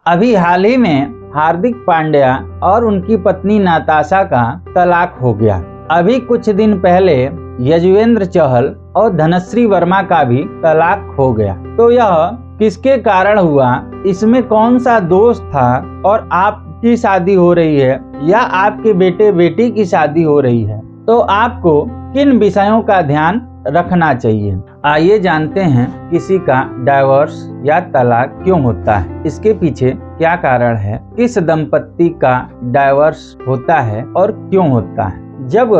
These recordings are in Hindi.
अभी हाल ही में हार्दिक पांड्या और उनकी पत्नी नताशा का तलाक हो गया। अभी कुछ दिन पहले यजुवेंद्र चहल और धनश्री वर्मा का भी तलाक हो गया। तो यह किसके कारण हुआ, इसमें कौन सा दोष था, और आपकी शादी हो रही है या आपके बेटे बेटी की शादी हो रही है, तो आपको किन विषयों का ध्यान रखना चाहिए। आइए जानते हैं किसी का डाइवोर्स या तलाक क्यों होता है, इसके पीछे क्या कारण है, किस दंपत्ति का डाइवोर्स होता है और क्यों होता है। जब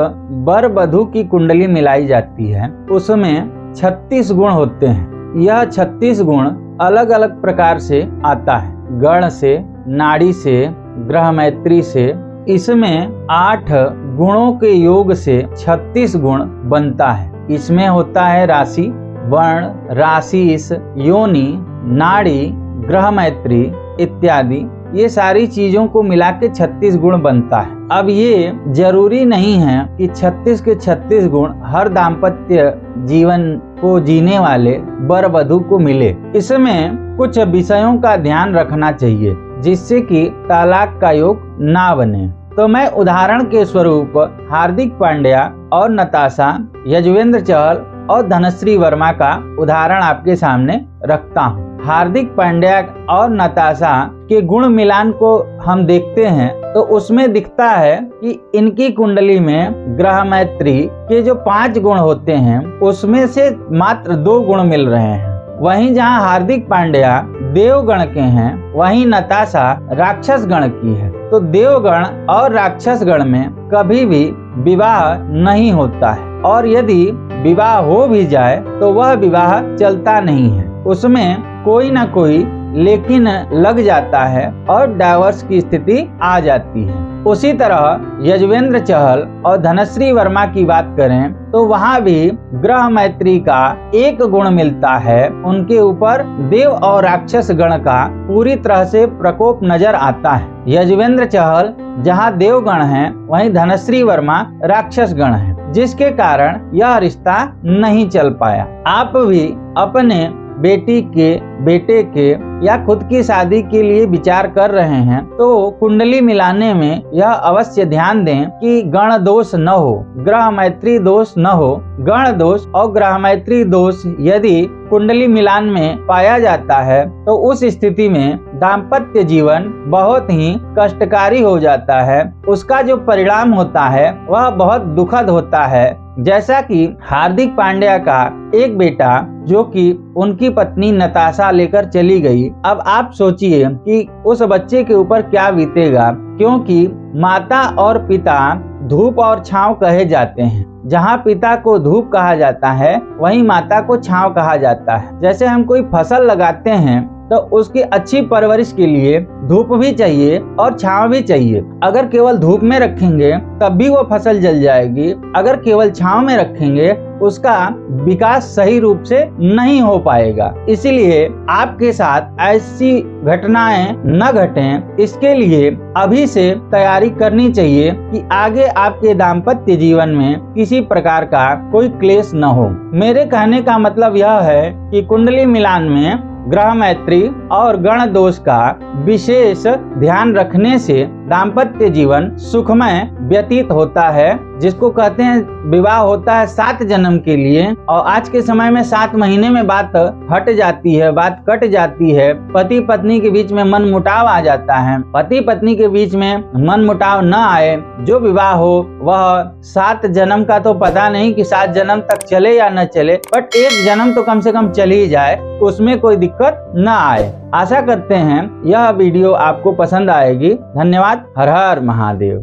वर वधू की कुंडली मिलाई जाती है उसमें 36 गुण होते हैं। यह 36 गुण अलग अलग प्रकार से आता है, गण से, नाड़ी से, ग्रह मैत्री से। इसमें 8 गुणों के योग से 36 गुण बनता है। इसमें होता है राशि, वर्ण, राशिस, योनि, नाड़ी, ग्रह मैत्री इत्यादि। ये सारी चीजों को मिला के 36 गुण बनता है। अब ये जरूरी नहीं है कि 36 के 36 गुण हर दाम्पत्य जीवन को जीने वाले वर वधू को मिले। इसमें कुछ विषयों का ध्यान रखना चाहिए जिससे कि तलाक का योग ना बने। तो मैं उदाहरण के स्वरूप हार्दिक पांड्या और नताशा, यजुवेंद्र चहल और धनश्री वर्मा का उदाहरण आपके सामने रखता हूँ। हार्दिक पांड्या और नताशा के गुण मिलान को हम देखते हैं तो उसमें दिखता है कि इनकी कुंडली में ग्रह मैत्री के जो 5 गुण होते हैं उसमें से मात्र 2 गुण मिल रहे हैं। वहीं जहां हार्दिक पांड्या देवगण के हैं, वहीं नताशा राक्षस गण की है। तो देवगण और राक्षस गण में कभी भी विवाह नहीं होता है, और यदि विवाह हो भी जाए तो वह विवाह चलता नहीं है, उसमें कोई ना कोई लेकिन लग जाता है और डाइवोर्स की स्थिति आ जाती है। उसी तरह यजुवेंद्र चहल और धनश्री वर्मा की बात करें तो वहाँ भी ग्रह मैत्री का 1 गुण मिलता है। उनके ऊपर देव और राक्षस गण का पूरी तरह से प्रकोप नजर आता है। यजुवेंद्र चहल जहाँ देवगण हैं, वहीं धनश्री वर्मा राक्षस गण हैं, जिसके कारण यह रिश्ता नहीं चल पाया। आप भी अपने बेटी के, बेटे के या खुद की शादी के लिए विचार कर रहे हैं तो कुंडली मिलाने में यह अवश्य ध्यान दें कि गण दोष न हो, ग्रह मैत्री दोष न हो। गण दोष और ग्रह मैत्री दोष यदि कुंडली मिलान में पाया जाता है तो उस स्थिति में दाम्पत्य जीवन बहुत ही कष्टकारी हो जाता है। उसका जो परिणाम होता है वह बहुत दुखद होता है। जैसा कि हार्दिक पांड्या का एक बेटा जो कि उनकी पत्नी नताशा लेकर चली गई। अब आप सोचिए कि उस बच्चे के ऊपर क्या बीतेगा, क्योंकि माता और पिता धूप और छांव कहे जाते हैं। जहाँ पिता को धूप कहा जाता है वहीं माता को छांव कहा जाता है। जैसे हम कोई फसल लगाते हैं तो उसकी अच्छी परवरिश के लिए धूप भी चाहिए और छांव भी चाहिए। अगर केवल धूप में रखेंगे तब भी वो फसल जल जाएगी, अगर केवल छांव में रखेंगे उसका विकास सही रूप से नहीं हो पाएगा। इसीलिए आपके साथ ऐसी घटनाएं न घटें, इसके लिए अभी से तैयारी करनी चाहिए कि आगे आपके दाम्पत्य जीवन में किसी प्रकार का कोई क्लेश न हो। मेरे कहने का मतलब यह है कि कुंडली मिलान में ग्रह मैत्री और गण दोष का विशेष ध्यान रखने से दाम्पत्य जीवन सुखमय व्यतीत होता है, जिसको कहते हैं विवाह होता है 7 जन्म के लिए। और आज के समय में 7 महीने में बात हट जाती है, बात कट जाती है। पति पत्नी के बीच में मन मुटाव आ जाता है। पति पत्नी के बीच में मन मुटाव न आए, जो विवाह हो वह 7 जन्म का तो पता नहीं कि 7 जन्म तक चले या न चले, बट 1 जन्म तो कम से कम चल ही जाए, उसमें कोई दिक्कत न आए। आशा करते हैं यह वीडियो आपको पसंद आएगी। धन्यवाद। हर हर महादेव।